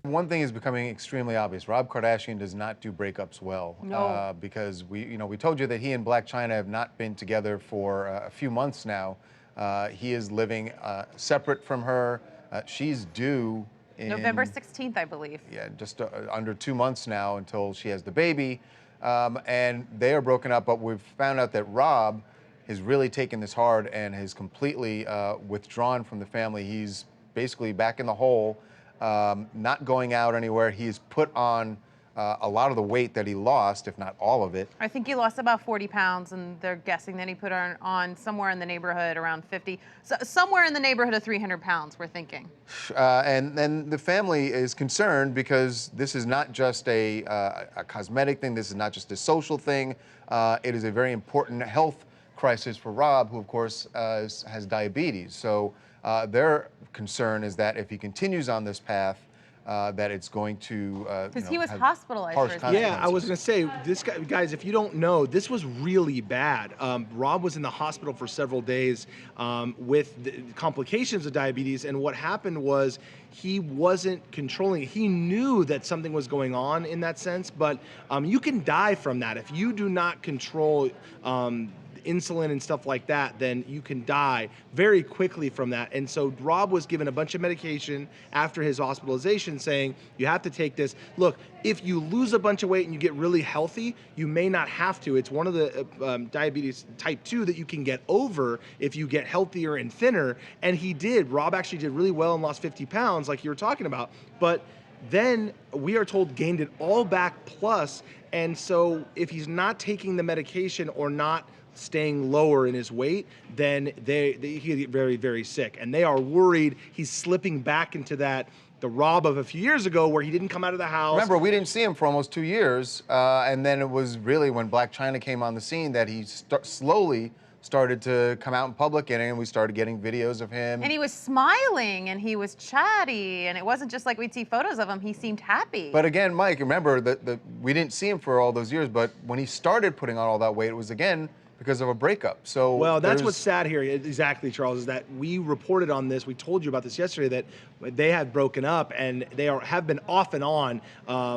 One thing is becoming extremely obvious. Rob Kardashian does not do breakups well. No. Because we told you that he and Blac Chyna have not been together for a few months now. He is living separate from her. She's due in November 16th, I believe. Yeah, just under 2 months now until she has the baby. And they are broken up, but we've found out that Rob has really taken this hard and has completely withdrawn from the family. He's basically back in the hole, not going out anywhere. He's put on a lot of the weight that he lost, if not all of it. I think he lost about 40 pounds, and they're guessing that he put on somewhere in the neighborhood around 50, so somewhere in the neighborhood of 300 pounds, we're thinking. And then the family is concerned because this is not just a cosmetic thing. This is not just a social thing. It is a very important health crisis for Rob, who, of course, has diabetes. So their concern is that if he continues on this path, that it's going to because he was hospitalized for his Yeah, I was going to say, this guy, guys, if you don't know, this was really bad. Rob was in the hospital for several days with the complications of diabetes, and what happened was he wasn't controlling it. He knew that something was going on in that sense, but you can die from that. If you do not control insulin and stuff like that, then you can die very quickly from that. And so Rob was given a bunch of medication after his hospitalization saying, you have to take this. Look, if you lose a bunch of weight and you get really healthy, you may not have to. It's one of the diabetes type 2 that you can get over if you get healthier and thinner. And he did. Rob actually did really well and lost 50 pounds like you were talking about. But then we are told gained it all back plus. And so if he's not taking the medication or not staying lower in his weight, then he get very, very sick. And they are worried he's slipping back into the Rob of a few years ago where he didn't come out of the house. Remember, we didn't see him for almost 2 years. And then it was really when Blac Chyna came on the scene that he slowly started to come out in public, and we started getting videos of him. And he was smiling, and he was chatty, and it wasn't just like we'd see photos of him. He seemed happy. But again, Mike, remember that we didn't see him for all those years, but when he started putting on all that weight, it was, again, because of a breakup. So well, that's what's sad here, exactly, Charles, is that we reported on this. We told you about this yesterday, that they had broken up, and they have been off and on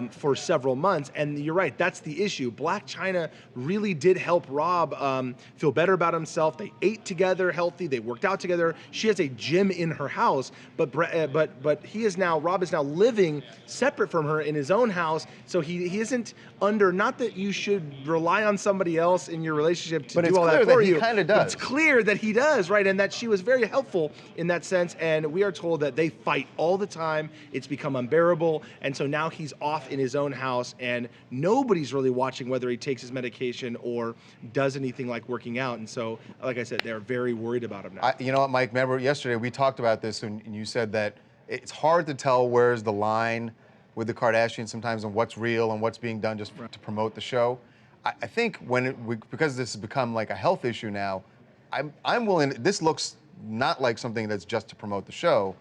for several months. And you're right, that's the issue. Blac Chyna really did help Rob feel better about himself. They ate together healthy. They worked out together. She has a gym in her house, but Rob is now living separate from her in his own house. So he isn't under, not that you should rely on somebody else in your relationship to do all that for you. But it's clear that he kind of does. It's clear that he does, right? And that she was very helpful in that sense. And we are told that they fight all the time. It's become unbearable. And so now he's off in his own house, and nobody's really watching whether he takes his medication or does anything like working out. And so, like I said, they're very worried about him now. You know what, Mike? Remember yesterday we talked about this, and you said that it's hard to tell where's the line with the Kardashians sometimes and what's real and what's being done just to promote the show. I think because this has become like a health issue now, I'm willing. This looks not like something that's just to promote the show.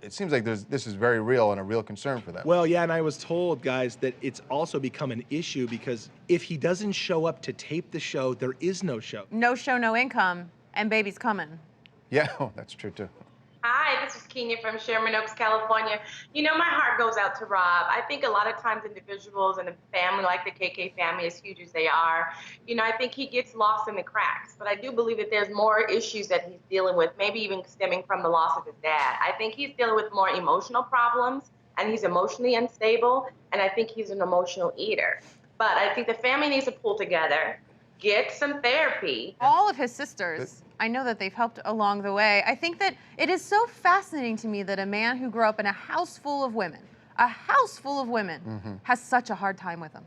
It seems like this is very real and a real concern for them. Well, yeah, and I was told, guys, that it's also become an issue because if he doesn't show up to tape the show, there is no show. No show, no income, and baby's coming. Yeah, that's true too. Hi, this is Kenya from Sherman Oaks, California. You know, my heart goes out to Rob. I think a lot of times individuals and a family like the KK family, as huge as they are, you know, I think he gets lost in the cracks. But I do believe that there's more issues that he's dealing with, maybe even stemming from the loss of his dad. I think he's dealing with more emotional problems, and he's emotionally unstable, and I think he's an emotional eater. But I think the family needs to pull together, get some therapy. All of his sisters, I know that they've helped along the way. I think that it is so fascinating to me that a man who grew up in a house full of women, has such a hard time with them.